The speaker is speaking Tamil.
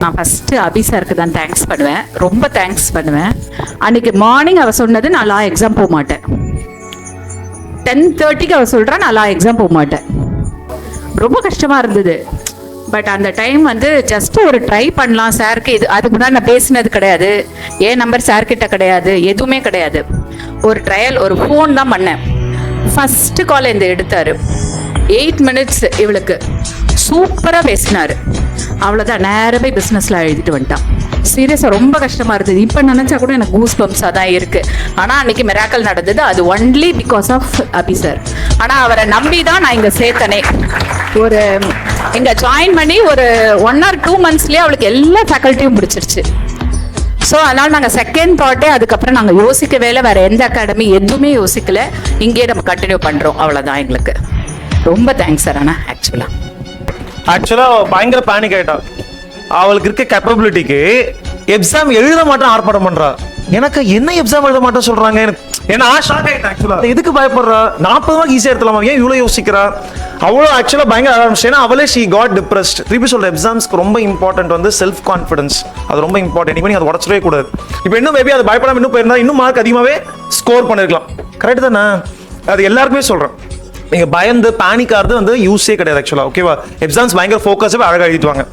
நான் ஃபஸ்ட்டு அபி சாருக்கு தான் தேங்க்ஸ் பண்ணுவேன், ரொம்ப தேங்க்ஸ் பண்ணுவேன். அன்றைக்கி மார்னிங் அவள் சொன்னது நான் லா எக்ஸாம் போக மாட்டேன். 10:30க்கு அவள் சொல்கிறா நான் லா எக்ஸாம் போக மாட்டேன். ரொம்ப கஷ்டமாக இருந்தது. பட் அந்த டைம் வந்து ஜஸ்ட்டு ஒரு ட்ரை பண்ணலாம் சாருக்கு. இது அதுக்கு முன்னாடி நான் பேசினது கிடையாது, என் நம்பர் சார்கிட்ட கிடையாது, எதுவுமே கிடையாது. ஒரு ட்ரையல், ஒரு ஃபோன் தான் பண்ணேன். ஃபஸ்ட்டு கால் இந்த எடுத்தார். 8 minutes இவளுக்கு சூப்பராக பேசினார். அவ்வளோதான், நேராக போய் பிஸ்னஸில் எழுதிட்டு வந்துட்டான். சீரியஸாக ரொம்ப கஷ்டமாக இருந்தது. இப்போ நினச்சா கூட எனக்கு கூஸ் பம்ப்ஸாக தான் இருக்குது. ஆனால் அன்றைக்கி மிராக்கல் நடந்தது. அது only because of Abhi sir. ஆனால் அவரை நம்பி தான் நான் இங்கே சேர்த்தனே. ஒரு இங்கே ஜாயின் பண்ணி ஒரு 1 or 2 monthsலேயே அவளுக்கு எல்லா ஃபேக்கல்ட்டியும் பிடிச்சிருச்சு. ஸோ அதனால் நாங்கள் செகண்ட் தாட்டே அதுக்கப்புறம் நாங்கள் யோசிக்கவே இல்லை. வேறு எந்த அகாடமி எதுவுமே யோசிக்கலை. இங்கேயே நம்ம கண்டினியூ பண்ணுறோம். அவ்வளோதான். எங்களுக்கு ரொம்ப தேங்க்ஸ் சார். ஆனால் ஆக்சுவலாக பயங்கர பேனிக் ஆகிட்டா. அவளுக்கு இருக்க கேப்பபிலிட்டிக்கு எக்ஸாம் எழுத மாட்டேன் ஆர்ப்பாட்டம் பண்ணுறா. எனக்கு என்ன எக்ஸாம் எழுத மாட்டேன் சொல்கிறாங்க. எனக்கு ஏன்னா ஷாக் ஆகிட்டேன். ஆக்சுவலாக எதுக்கு பயப்படுறா? 40 மார்க் ஈஸியாக எடுத்துலாமா, ஏன் இவ்வளோ யோசிக்கிறா? அவ்வளோ ஆக்சுவலாக பயங்கர ஆரம்பிச்சு. ஏன்னா அவளே ஷீ காட் டிப்ரெஸ்ட். திருப்பி சொல்கிற எக்ஸாம்ஸ்க்கு ரொம்ப இம்பார்ட்டன்ட் வந்து செல்ஃப் கான்ஃபிடன்ஸ். அது ரொம்ப இம்பார்ட்டன்ட். இப்போ நீங்கள் அதை உடச்சிடவே கூடாது. இப்போ இன்னும் மேபி அது பயப்படாமல் இன்னும் போயிருந்தா இன்னும் மார்க் அதிகமாகவே ஸ்கோர் பண்ணிருக்கலாம். கரெக்ட் தானே? அது எல்லாருக்குமே சொல்கிறேன். நீங்கள் பயந்து பேனிக் ஆகிறது வந்து யூஸே கிடையாது ஆக்சுவலாக. ஓகேவா? எக்ஸாம்ஸ் பயங்கர ஃபோக்கஸாக அழகாக எழுதிட்டு வாங்க.